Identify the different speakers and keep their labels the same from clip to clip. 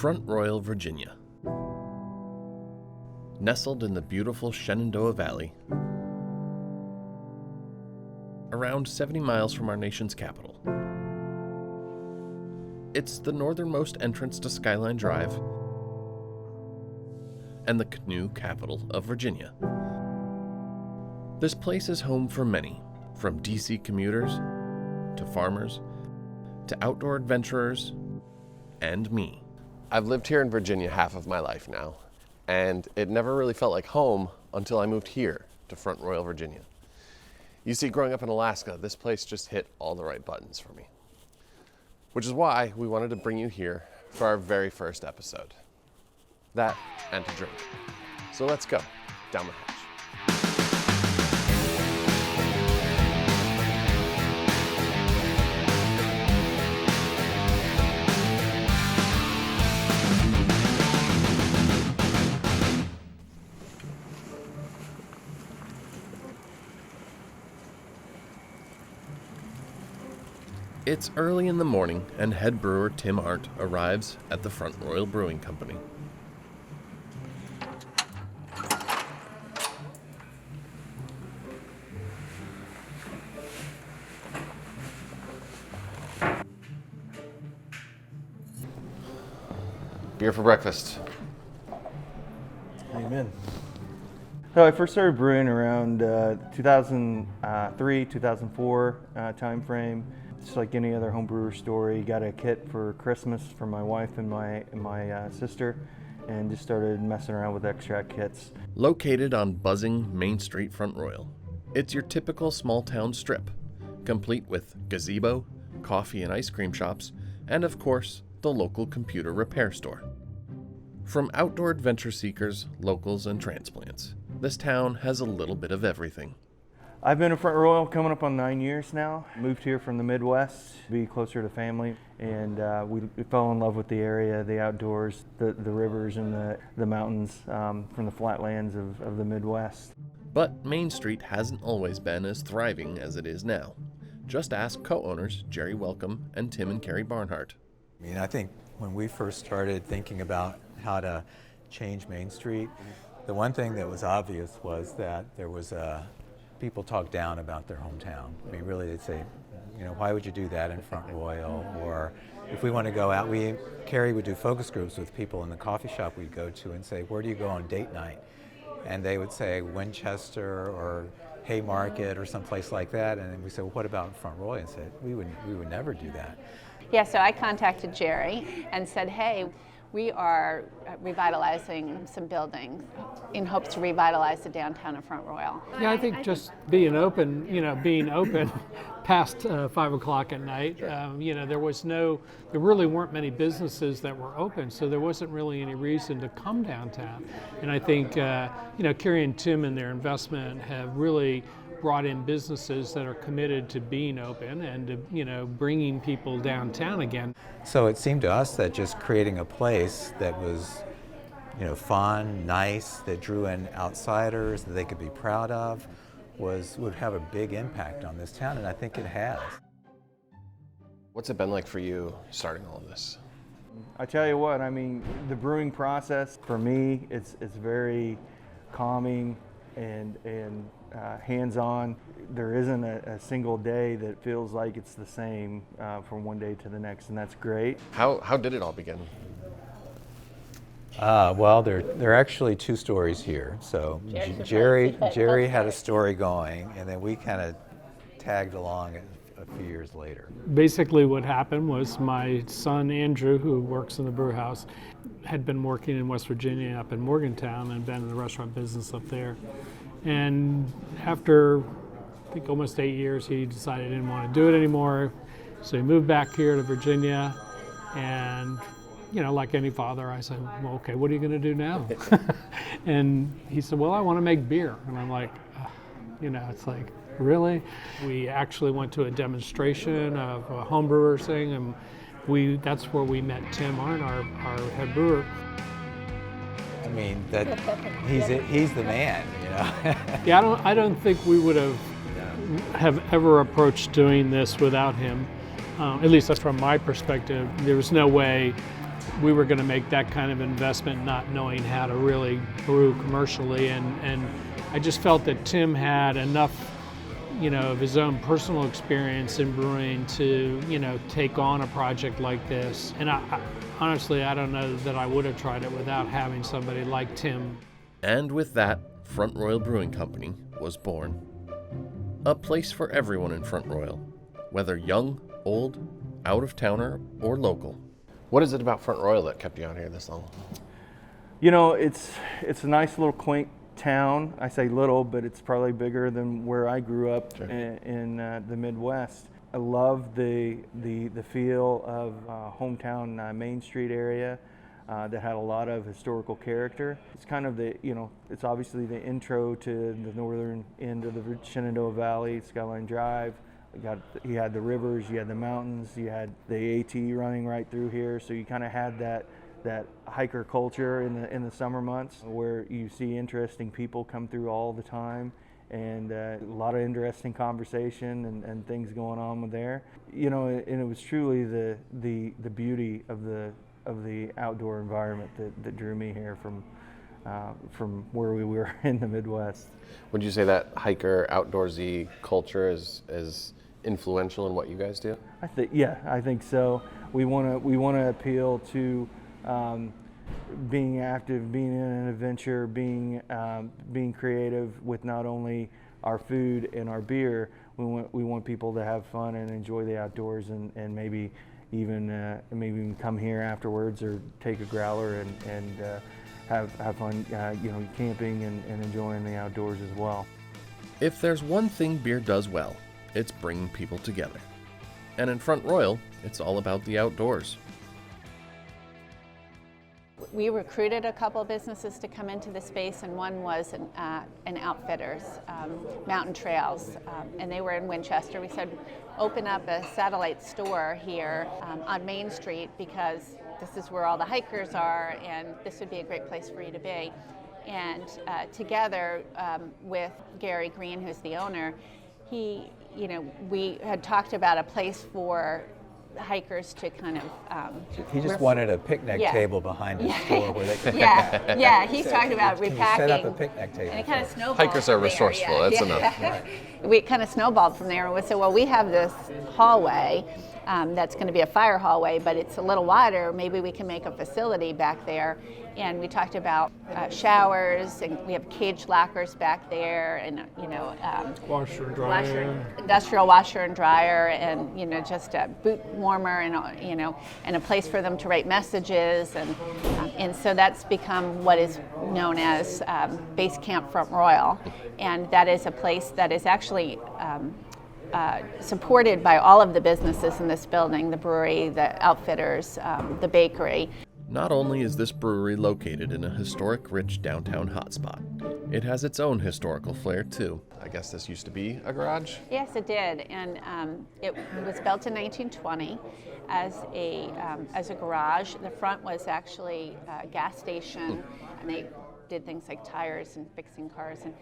Speaker 1: Front Royal, Virginia. Nestled in the beautiful Shenandoah Valley, around 70 miles from our nation's capital. It's the northernmost entrance to Skyline Drive and the canoe capital of Virginia. This place is home for many, from DC commuters to farmers to outdoor adventurers and me. I've lived here in Virginia half of my life now, and it never really felt like home until I moved here to Front Royal, Virginia. You see, growing up in Alaska, this place just hit all the right buttons for me. Which is why we wanted to bring you here for our very first episode. That and to drink. So let's go down the hatch. It's early in the morning, and head brewer Tim Arndt arrives at the Front Royal Brewing Company. Beer for breakfast.
Speaker 2: Amen. So I first started brewing around 2003, 2004 time frame. Just like any other home brewer story, got a kit for Christmas for my wife and my sister, and just started messing around with extract kits.
Speaker 1: Located on buzzing Main Street, Front Royal, it's your typical small town strip, complete with gazebo, coffee and ice cream shops, and of course, the local computer repair store. From outdoor adventure seekers, locals, and transplants, this town has a little bit of everything.
Speaker 2: I've been in Front Royal coming up on 9 years now. Moved here from the Midwest to be closer to family, and we fell in love with the area, the outdoors, the rivers and the mountains from the flatlands of the Midwest.
Speaker 1: But Main Street hasn't always been as thriving as it is now. Just ask co-owners Jerry Welcome and Tim and Carrie Barnhart.
Speaker 3: I mean, I think when we first started thinking about how to change Main Street, the one thing that was obvious was that there was people talk down about their hometown. I mean, really, they'd say, why would you do that in Front Royal? Or if we want to go out, Carrie would do focus groups with people in the coffee shop we'd go to and say, where do you go on date night? And they would say Winchester or Haymarket or someplace like that. And then we said, well, what about Front Royal? And said, we would never do that.
Speaker 4: Yeah, so I contacted Jerry and said, hey, we are revitalizing some buildings in hopes to revitalize the downtown of Front Royal.
Speaker 5: Yeah, I think just being open past 5 o'clock at night, there really weren't many businesses that were open, so there wasn't really any reason to come downtown. And I think, Carrie and Tim and their investment have really brought in businesses that are committed to being open and to, bringing people downtown again.
Speaker 3: So it seemed to us that just creating a place that was, fun, nice, that drew in outsiders that they could be proud of, would have a big impact on this town, and I think it has.
Speaker 1: What's it been like for you starting all of this?
Speaker 2: I tell you what, the brewing process for me, it's very calming and hands-on. There isn't a single day that feels like it's the same from one day to the next, and that's great.
Speaker 1: How did it all begin?
Speaker 3: Well, there are actually two stories here. So Jerry had a story going, and then we kind of tagged along a few years later.
Speaker 5: Basically what happened was my son Andrew, who works in the brew house, had been working in West Virginia up in Morgantown and been in the restaurant business up there. And after, I think, almost 8 years, he decided he didn't want to do it anymore. So he moved back here to Virginia. And, like any father, I said, well, okay, what are you going to do now? And he said, well, I want to make beer. And I'm like, it's like, really? We actually went to a demonstration of a homebrewer thing, and that's where we met Tim Arndt, our head brewer.
Speaker 3: I mean, he's the man,
Speaker 5: Yeah, I don't think we would have ever approached doing this without him. At least that's from my perspective. There was no way we were going to make that kind of investment, not knowing how to really brew commercially. And I just felt that Tim had enough, of his own personal experience in brewing to, take on a project like this. And honestly, I don't know that I would have tried it without having somebody like Tim.
Speaker 1: And with that, Front Royal Brewing Company was born. A place for everyone in Front Royal, whether young, old, out-of-towner, or local.
Speaker 6: What is it about Front Royal that kept you out here this long?
Speaker 2: It's a nice little quaint town. I say little, but it's probably bigger than where I grew up. Sure. in the Midwest. I love the feel of hometown Main Street area that had a lot of historical character. It's kind of it's obviously the intro to the northern end of the Shenandoah Valley, Skyline Drive. You had the rivers, you had the mountains, you had the AT running right through here, so you kind of had that hiker culture in the summer months where you see interesting people come through all the time, and a lot of interesting conversation and things going on with there. And it was truly the beauty of the outdoor environment that drew me here from where we were in the Midwest.
Speaker 6: Would you say that hiker outdoorsy culture is influential in what you guys do?
Speaker 2: I think so. We want to appeal to being active, being in an adventure, being creative with not only our food and our beer. We want people to have fun and enjoy the outdoors, and maybe even come here afterwards or take a growler and have fun, camping and enjoying the outdoors as well.
Speaker 1: If there's one thing beer does well, it's bringing people together. And in Front Royal, it's all about the outdoors.
Speaker 4: We recruited a couple of businesses to come into the space, and one was an outfitters, Mountain Trails, and they were in Winchester. We said, open up a satellite store here on Main Street, because this is where all the hikers are, and this would be a great place for you to be. And together with Gary Green, who's the owner, we had talked about a place for hikers to kind of
Speaker 3: he just wanted a picnic table behind his store where they could
Speaker 4: he's talking about repacking.
Speaker 3: Set up a picnic table.
Speaker 4: And it kind of snowballed.
Speaker 6: Hikers are resourceful, that's enough.
Speaker 4: Right. We kind of snowballed from there, and we said, well, we have this hallway that's going to be a fire hallway, but it's a little wider. Maybe we can make a facility back there. And we talked about showers, and we have cage lockers back there, and
Speaker 5: Washer and dryer.
Speaker 4: Industrial washer and dryer, and just a boot warmer, and a place for them to write messages, and so that's become what is known as Base Camp Front Royal, and that is a place that is actually supported by all of the businesses in this building: the brewery, the outfitters, the bakery.
Speaker 1: Not only is this brewery located in a historic, rich downtown hotspot, it has its own historical flair too.
Speaker 6: I guess this used to be a garage?
Speaker 4: Yes, it did, and it was built in 1920 as a garage. The front was actually a gas station, and they did things like tires and fixing cars. And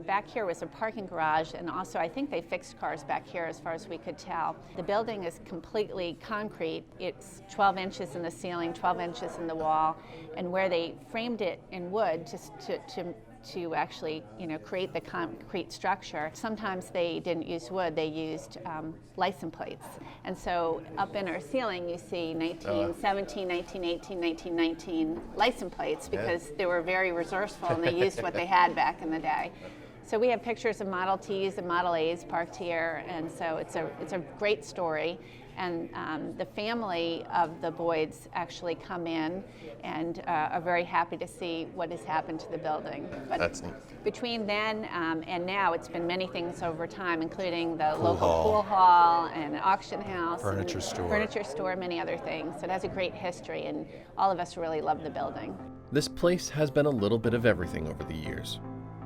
Speaker 4: back here was a parking garage, and also I think they fixed cars back here as far as we could tell. The building is completely concrete. It's 12 inches in the ceiling, 12 inches in the wall, and where they framed it in wood to actually create the concrete structure, sometimes they didn't use wood, they used license plates. And so up in our ceiling you see 1917, 1918, 1919 license plates, because they were very resourceful and they used what they had back in the day. So we have pictures of Model Ts and Model As parked here, and so it's a great story. And the family of the Boyds actually come in and are very happy to see what has happened to the building. But
Speaker 6: that's neat.
Speaker 4: Between then and now, it's been many things over time, including the local pool hall and an auction house,
Speaker 3: furniture store,
Speaker 4: many other things. So it has a great history, and all of us really love the building.
Speaker 1: This place has been a little bit of everything over the years.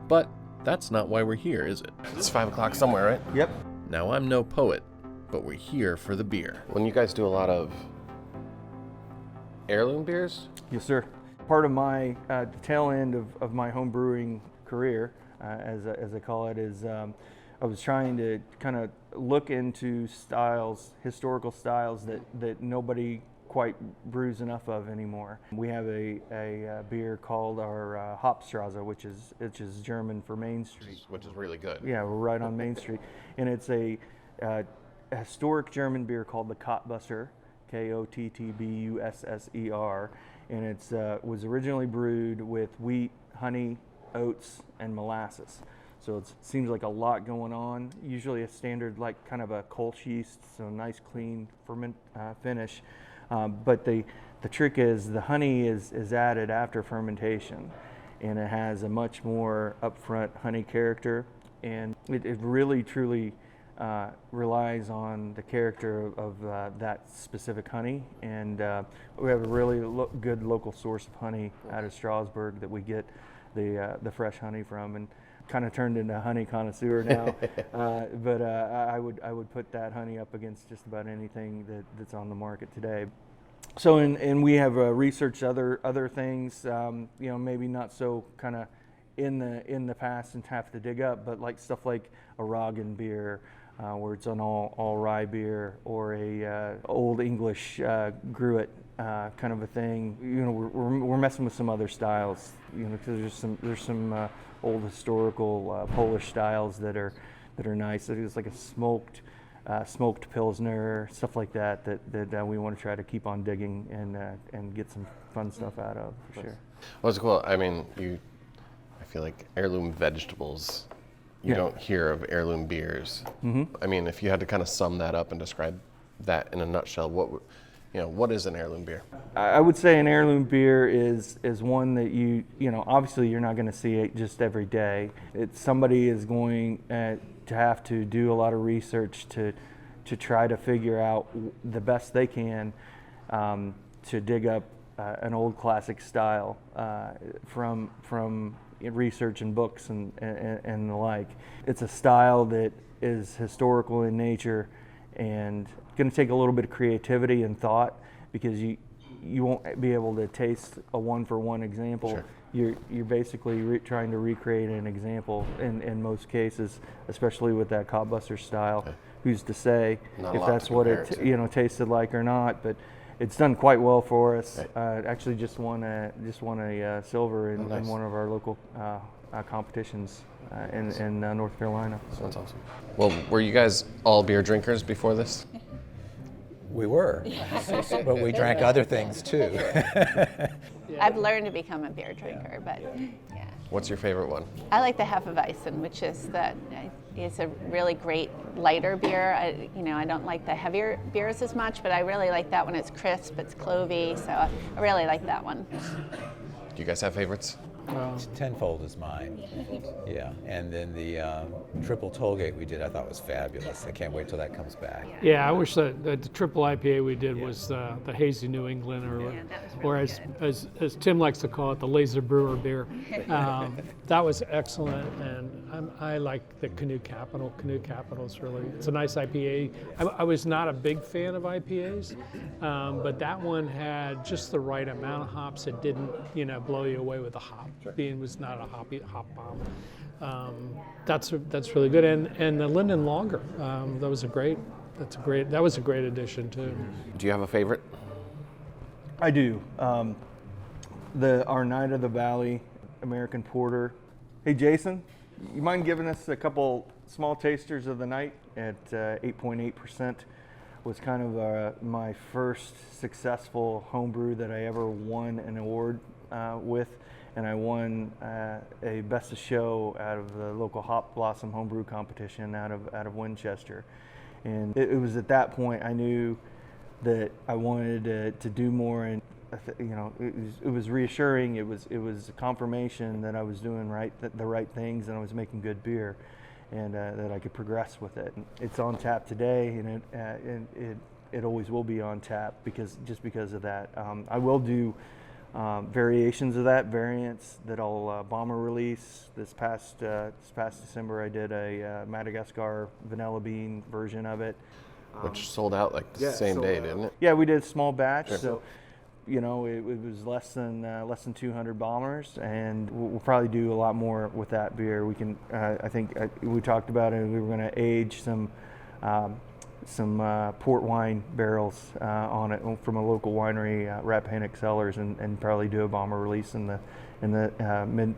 Speaker 1: But that's not why we're here, is it?
Speaker 6: It's 5 o'clock somewhere, right?
Speaker 2: Yep.
Speaker 1: Now, I'm no poet, but we're here for the beer.
Speaker 6: When you guys do a lot of heirloom beers?
Speaker 2: Yes, sir. Part of my tail end of my home brewing career, as I call it, is I was trying to kind of look into styles, historical styles that nobody quite brews enough of anymore. We have a beer called our Hopstrasse, which is German for Main Street.
Speaker 6: Which is really good.
Speaker 2: Yeah, we're right on Main Street, and it's a historic German beer called the Kottbusser, Kottbusser, and it's was originally brewed with wheat, honey, oats, and molasses. So it seems like a lot going on. Usually a standard, like kind of a Kolsch yeast, so nice clean ferment finish. But the trick is the honey is added after fermentation, and it has a much more upfront honey character, and it really truly relies on the character of that specific honey. And we have a really good local source of honey out of Strasbourg that we get the fresh honey from, and kind of turned into a honey connoisseur now. But I would put that honey up against just about anything that's on the market today. So and we have researched other things, maybe not so kind of in the past and have to dig up, but like stuff like a Roggen beer, where it's an all rye beer, or a old English gruit kind of a thing. We're messing with some other styles, because there's some old historical Polish styles that are nice. It's like a smoked pilsner, stuff like that we want to try to keep on digging and get some fun stuff out of, for sure.
Speaker 6: Well, it's cool. I mean, I feel like heirloom vegetables. You don't hear of heirloom beers. Mm-hmm. I mean, if you had to kind of sum that up and describe that in a nutshell, what is an heirloom beer?
Speaker 2: I would say an heirloom beer is one that obviously you're not going to see it just every day. Somebody is going to have to do a lot of research to try to figure out the best they can to dig up an old classic style from research and books and the like. It's a style that is historical in nature and going to take a little bit of creativity and thought, because you won't be able to taste a one-for-one example.
Speaker 6: Sure.
Speaker 2: You're basically trying to recreate an example in most cases, especially with that Kottbusser style.
Speaker 6: Okay.
Speaker 2: Who's to say
Speaker 6: Not
Speaker 2: if
Speaker 6: a lot
Speaker 2: that's
Speaker 6: to
Speaker 2: what
Speaker 6: compare
Speaker 2: it
Speaker 6: it to.
Speaker 2: tasted like or not? But it's done quite well for us.
Speaker 6: Right.
Speaker 2: Actually, just won a silver in
Speaker 6: Nice.
Speaker 2: one of our local competitions in North Carolina. So.
Speaker 6: That's awesome. Well, were you guys all beer drinkers before this?
Speaker 3: We were, but we drank other things too.
Speaker 4: I've learned to become a beer drinker, but yeah.
Speaker 6: What's your favorite one?
Speaker 4: I like the Hefeweizen, which is a really great lighter beer. I don't like the heavier beers as much, but I really like that one. It's crisp, it's clovey, so I really like that one.
Speaker 6: Do you guys have favorites?
Speaker 3: Tenfold is mine. Yeah, and then the triple tollgate we did, I thought was fabulous. I can't wait till that comes back.
Speaker 5: Yeah, I wish that the triple IPA we did was the hazy New England, or as Tim likes to call it, the laser brewer beer. That was excellent, and I like the Canoe Capital. Canoe Capital is it's a nice IPA. I was not a big fan of IPAs, but that one had just the right amount of hops. It didn't, blow you away with the hop. Being was not a hop bomb. That's really good, and the Linden Lager, that was a great addition too.
Speaker 6: Do you have a favorite?
Speaker 2: I do. Our Night of the Valley American Porter. Hey Jason, you mind giving us a couple small tasters of the night at 8.8%? Was kind of my first successful homebrew that I ever won an award with. And I won a Best of Show out of the local Hop Blossom homebrew competition out of Winchester. And it was at that point I knew that I wanted to do more, and it was reassuring. It was a confirmation that I was doing the right things, and I was making good beer, and that I could progress with it. It's on tap today, and it always will be on tap because of that. I will do variations of that, variants that I'll bomber release. This past December, I did a Madagascar vanilla bean version of it,
Speaker 6: Which sold out like the same day, didn't it?
Speaker 2: Yeah, we did a small batch,
Speaker 6: Sure.
Speaker 2: so it was less than 200 bombers, and we'll probably do a lot more with that beer. We can, I think we talked about it. We were going to age some port wine barrels on it from a local winery, Rappahannock Cellars, and probably do a bomber release in the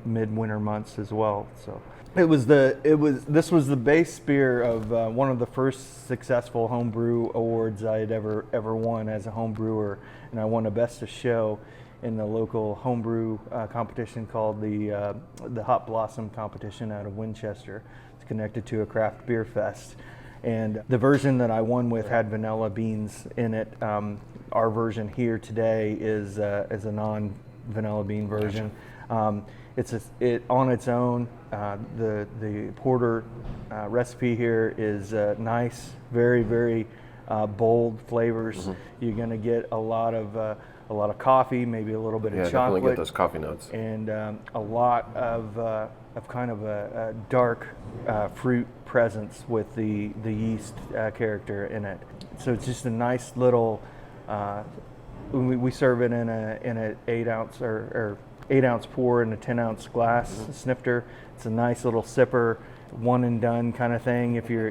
Speaker 2: midwinter months as well. So this was the base beer of one of the first successful homebrew awards I had ever won as a home brewer, and I won a best of show in the local homebrew competition called the Hop Blossom competition out of Winchester. It's connected to a craft beer fest. And the version that I won with had vanilla beans in it. Our version here today is a non-vanilla bean version. It's on its own. The porter recipe here is nice, very, very bold flavors.
Speaker 6: Mm-hmm.
Speaker 2: You're going to get a lot of coffee, maybe a little bit of
Speaker 6: definitely
Speaker 2: chocolate,
Speaker 6: get those coffee notes.
Speaker 2: and a lot of kind of a dark fruit presence with the yeast character in it. So it's just a nice little. We serve it in a 8-ounce or 8-ounce pour in a 10-ounce glass snifter. It's a nice little sipper, one and done kind of thing if you're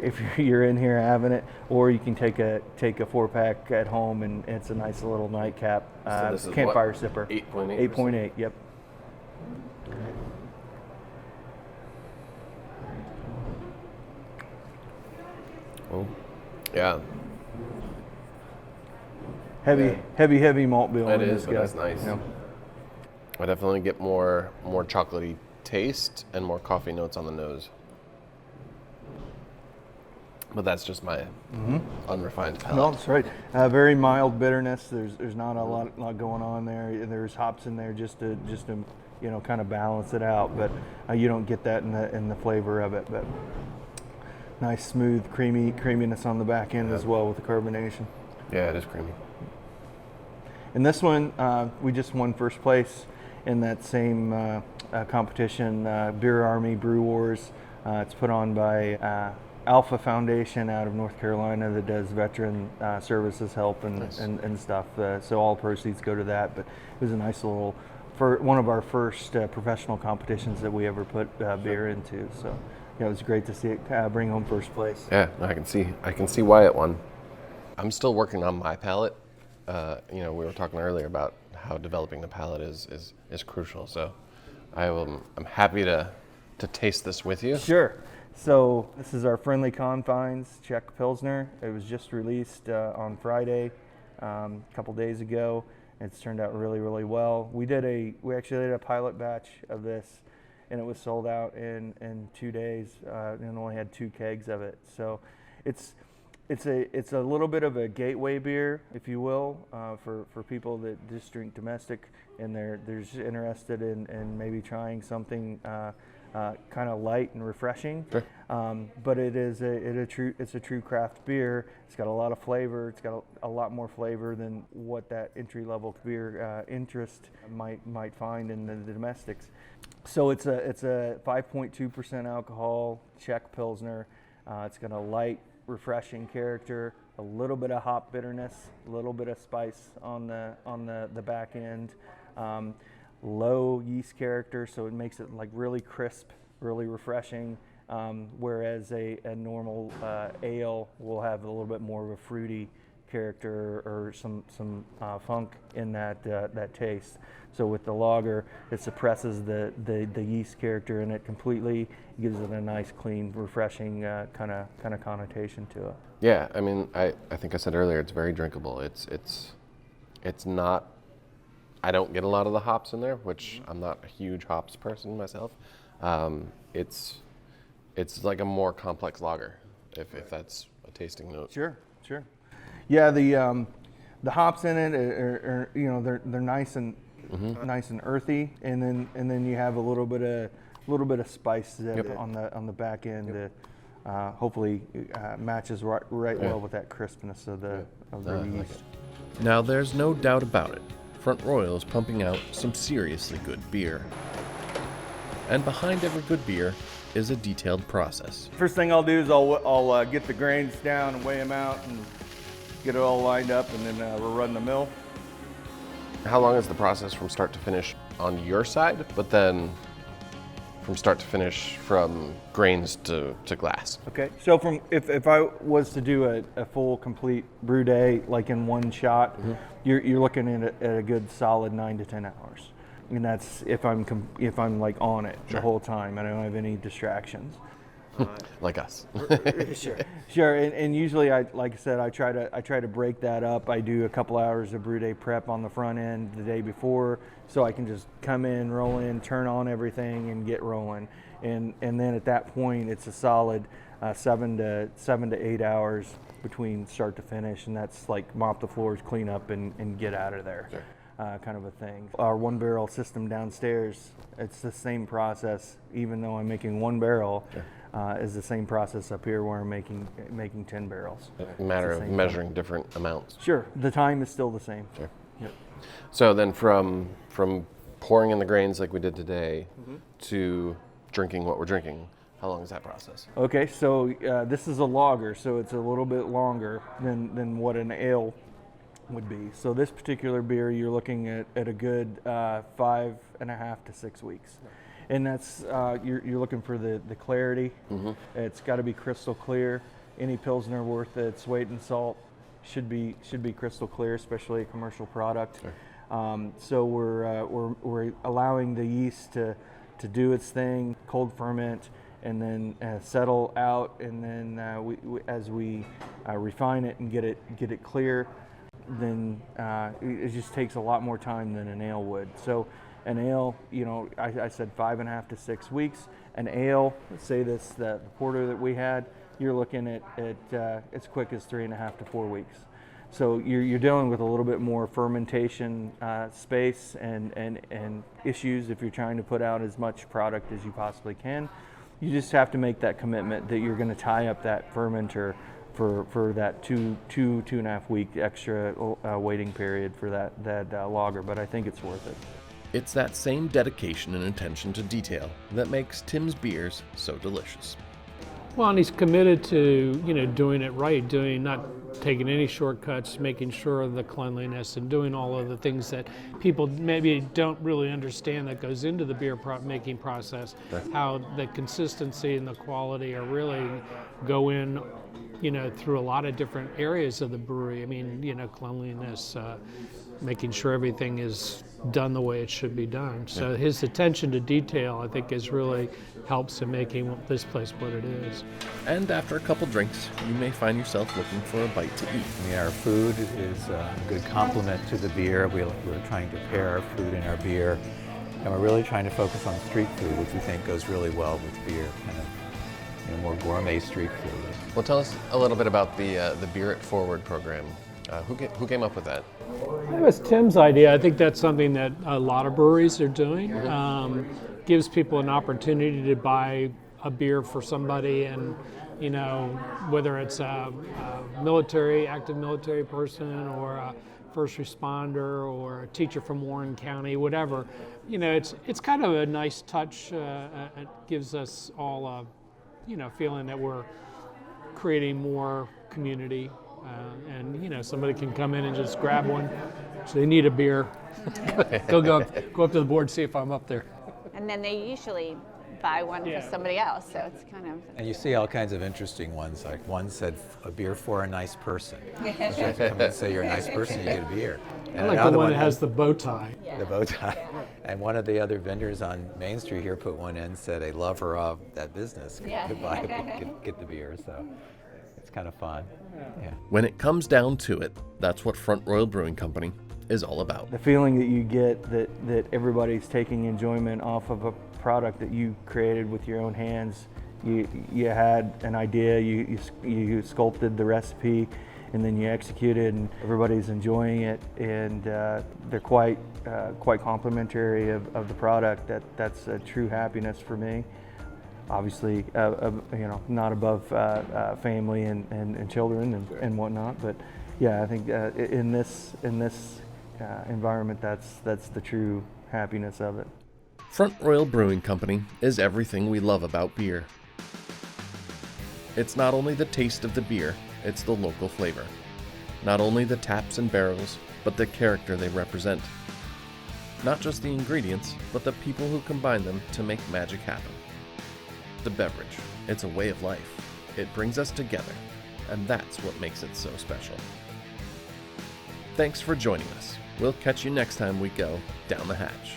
Speaker 2: in here having it, or you can take a 4-pack at home, and it's a nice little nightcap
Speaker 6: So this is
Speaker 2: campfire
Speaker 6: what?
Speaker 2: sipper.
Speaker 6: 8.8%?
Speaker 2: 8.8. Yep.
Speaker 6: Oh, yeah,
Speaker 2: Heavy malt bill
Speaker 6: it
Speaker 2: in
Speaker 6: is,
Speaker 2: this
Speaker 6: but
Speaker 2: guy.
Speaker 6: that's nice.
Speaker 2: Yeah.
Speaker 6: I definitely get more chocolatey taste and more coffee notes on the nose. But that's just my unrefined palate.
Speaker 2: No, that's right. Very mild bitterness. There's not a lot going on there. There's hops in there just to kind of balance it out, but you don't get that in the flavor of it. But nice, smooth, creaminess on the back end as well with the carbonation.
Speaker 6: Yeah, it is creamy.
Speaker 2: And this one, we just won first place in that same competition, Beer Army Brew Wars. It's put on by Alpha Foundation out of North Carolina that does veteran services help and stuff. So all proceeds go to that. But it was a nice little, one of our first professional competitions that we ever put beer into. So yeah, it was great to see it bring home first place.
Speaker 6: Yeah, I can see why it won. I'm still working on my palate. We were talking earlier about how developing the palate is crucial. So I'm happy to taste this with you.
Speaker 2: Sure. So this is our Friendly Confines Czech Pilsner. It was just released on Friday, a couple days ago. It's turned out really, really well. We actually did a pilot batch of this, and it was sold out in 2 days, and only had 2 kegs of it. So it's a little bit of a gateway beer, if you will, for people that just drink domestic and they're just interested in maybe trying something kind of light and refreshing.
Speaker 6: Sure.
Speaker 2: But it's a true craft beer. It's got a lot of flavor. It's got a lot more flavor than what that entry level beer interest might find in the domestics. So it's a 5.2% alcohol Czech Pilsner. It's got a light, refreshing character, a little bit of hop bitterness, a little bit of spice on the back end. Low yeast character, so it makes it like really crisp, really refreshing. Whereas a normal ale will have a little bit more of a fruity character or some funk in that taste. So with the lager, it suppresses the yeast character in it completely. It gives it a nice, clean, refreshing kind of connotation to it.
Speaker 6: Yeah, I mean, I think I said earlier, it's very drinkable. It's not. I don't get a lot of the hops in there, which I'm not a huge hops person myself. It's like a more complex lager, if that's a tasting note.
Speaker 2: Sure. Yeah, the hops in it are they're nice and nice and earthy, and then you have a little bit of spice on the back end that hopefully matches right well with that crispness of the yeast.
Speaker 1: Now, there's no doubt about it. Front Royal is pumping out some seriously good beer. And behind every good beer is a detailed process.
Speaker 2: First thing I'll do is I'll get the grains down and weigh them out and get it all lined up, and then we'll run the mill.
Speaker 6: How long is the process from start to finish on your side? But then from start to finish, from grains to glass?
Speaker 2: Okay, so if I was to do a full complete brew day like in one shot, you're looking at a good solid 9 to 10 hours, and that's if I'm like on it the whole time. I don't have any distractions.
Speaker 6: Like us.
Speaker 2: Sure, and usually like I said, I try to break that up. I do a couple hours of brew day prep on the front end the day before, so I can just come in, roll in, turn on everything, and get rolling. And then at that point, it's a solid 7 to 8 hours between start to finish, and that's like mop the floors, clean up, and get out of there. Kind of a thing. Our 1 barrel system downstairs, it's the same process, even though I'm making 1 barrel. Is the same process up here where I'm making 10 barrels.
Speaker 6: A matter of measuring different amounts.
Speaker 2: Sure, the time is still the same.
Speaker 6: Sure.
Speaker 2: Yep.
Speaker 6: So then from pouring in the grains like we did today to drinking what we're drinking, how long is that process?
Speaker 2: Okay, so this is a lager, so it's a little bit longer than what an ale would be. So this particular beer, you're looking at a good 5.5 to 6 weeks. And that's you're looking for the clarity. It's got to be crystal clear. Any Pilsner worth its weight in salt should be crystal clear, especially a commercial product. So we're allowing the yeast to do its thing, cold ferment, and then settle out. And then we as we refine it and get it clear, then it just takes a lot more time than an ale would. So an ale, I said 5.5 to 6 weeks. An ale, let's say the porter that we had, you're looking at as quick as 3.5 to 4 weeks. So you're dealing with a little bit more fermentation space and issues if you're trying to put out as much product as you possibly can. You just have to make that commitment that you're going to tie up that fermenter for that 2.5 week extra waiting period for that lager, but I think it's worth it.
Speaker 1: It's that same dedication and attention to detail that makes Tim's beers so delicious.
Speaker 5: Well, and he's committed to, doing it right, not taking any shortcuts, making sure of the cleanliness and doing all of the things that people maybe don't really understand that goes into the beer making process, how the consistency and the quality are really go in, through a lot of different areas of the brewery. I mean, cleanliness, making sure everything is done the way it should be done. So his attention to detail, I think, really helps in making this place what it is.
Speaker 1: And after a couple drinks, you may find yourself looking for a bite to eat.
Speaker 3: I mean, our food is a good complement to the beer. We're trying to pair our food in our beer, and we're really trying to focus on street food, which we think goes really well with beer, kind of more gourmet street food.
Speaker 6: Well, tell us a little bit about the Beer It Forward program. Who came up with that?
Speaker 5: It was Tim's idea. I think that's something that a lot of breweries are doing. Gives people an opportunity to buy a beer for somebody, and whether it's a active military person or a first responder or a teacher from Warren County, whatever. It's kind of a nice touch. It gives us all a feeling that we're creating more community. And somebody can come in and just grab one. So they need a beer. go up to the board, see if I'm up there.
Speaker 4: And then they usually buy one for somebody else, so it's kind of...
Speaker 3: And you see all kinds of interesting ones, like one said, a beer for a nice person. So you have to come and say you're a nice person, you get a beer. And
Speaker 5: I like the one that has the bow tie.
Speaker 3: The bow tie. And one of the other vendors on Main Street here put one in, said a lover of that business could buy, get the beer, so it's kind of fun. Yeah.
Speaker 1: When it comes down to it, that's what Front Royal Brewing Company is all about.
Speaker 2: The feeling that you get that everybody's taking enjoyment off of a product that you created with your own hands. You had an idea, you sculpted the recipe, and then you executed, and everybody's enjoying it, and they're quite complimentary of the product. That's a true happiness for me. Obviously, not above family and children and whatnot, but yeah, I think in this environment, that's the true happiness of it.
Speaker 1: Front Royal Brewing Company is everything we love about beer. It's not only the taste of the beer, it's the local flavor. Not only the taps and barrels, but the character they represent. Not just the ingredients, but the people who combine them to make magic happen. The beverage, it's a way of life. It brings us together, and that's what makes it so special. Thanks for joining us. We'll catch you next time we go down the hatch.